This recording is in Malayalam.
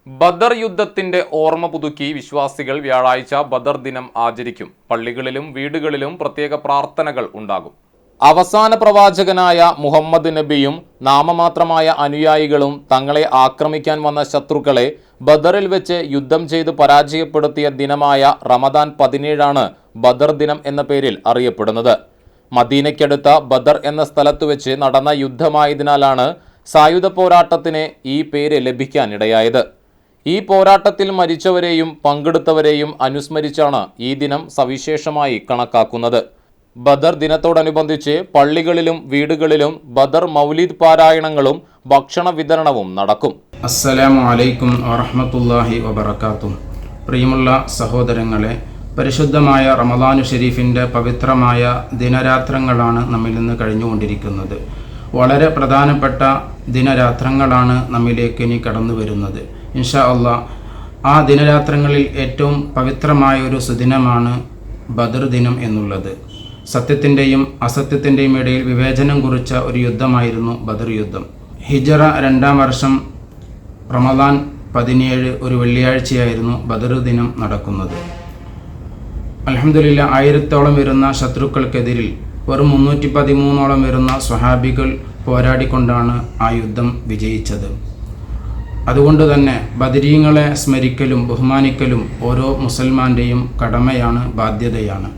ബദർ യുദ്ധത്തിന്റെ ഓർമ്മ പുതുക്കി വിശ്വാസികൾ വ്യാഴാഴ്ച ബദർ ദിനം ആചരിക്കും. പള്ളികളിലും വീടുകളിലും പ്രത്യേക പ്രാർത്ഥനകൾ ഉണ്ടാകും. അവസാന പ്രവാചകനായ മുഹമ്മദ് നബിയും നാമമാത്രമായ അനുയായികളും തങ്ങളെ ആക്രമിക്കാൻ വന്ന ശത്രുക്കളെ ബദറിൽ വെച്ച് യുദ്ധം ചെയ്ത് പരാജയപ്പെടുത്തിയ ദിനമായ റമദാൻ 17 ബദർ ദിനം എന്ന പേരിൽ അറിയപ്പെടുന്നത്. മദീനയ്ക്കടുത്ത ബദർ എന്ന സ്ഥലത്ത് വെച്ച് നടന്ന യുദ്ധമായതിനാലാണ് സായുധ പോരാട്ടത്തിന് ഈ പേര് ലഭിക്കാനിടയായത്. ഈ പോരാട്ടത്തിൽ മരിച്ചവരെയും പങ്കെടുത്തവരെയും അനുസ്മരിച്ചാണ് ഈ ദിനം സവിശേഷമായി കണക്കാക്കുന്നത്. ബദർ ദിനത്തോടനുബന്ധിച്ച് പള്ളികളിലും വീടുകളിലും ബദർ മൗലിദ് പാരായണങ്ങളും ഭക്ഷണ വിതരണവും നടക്കും. അസ്സലാമു അലൈക്കും വറഹ്മത്തുള്ളാഹി വബറകാതുഹു. പ്രിയമുള്ള സഹോദരങ്ങളെ, പരിശുദ്ധമായ റമദാനു ഷരീഫിൻ്റെ പവിത്രമായ ദിനരാത്രങ്ങളാണ് നമ്മിൽ നിന്ന് കഴിഞ്ഞുകൊണ്ടിരിക്കുന്നത്. വളരെ പ്രധാനപ്പെട്ട ദിനരാത്രങ്ങളാണ് നമ്മിലേക്ക് ഇനി കടന്നു വരുന്നത്. ഇൻഷാ അല്ലാഹ് ആ ദിനരാത്രങ്ങളിൽ ഏറ്റവും പവിത്രമായ ഒരു സുദിനമാണ് ബദർ ദിനം എന്നുള്ളത്. സത്യത്തിൻ്റെയും അസത്യത്തിൻ്റെയും ഇടയിൽ വിവേചനം കുറിച്ച ഒരു യുദ്ധമായിരുന്നു ബദർ യുദ്ധം. ഹിജറ 2-ാം വർഷം റമദാൻ 17 ഒരു വെള്ളിയാഴ്ചയായിരുന്നു ബദർ ദിനം നടക്കുന്നത്. അൽഹംദുലില്ലാഹ് 1000-ഓളം വരുന്ന ശത്രുക്കൾക്കെതിരിൽ വെറും 313-ഓളം വരുന്ന സ്വഹാബികൾ പോരാടിക്കൊണ്ടാണ് ആ യുദ്ധം വിജയിച്ചത്. അതുകൊണ്ട് തന്നെ ബദരീങ്ങളെ സ്മരിക്കലും ബഹുമാനിക്കലും ഓരോ മുസൽമാൻ്റെയും കടമയാണ്, ബാധ്യതയാണ്.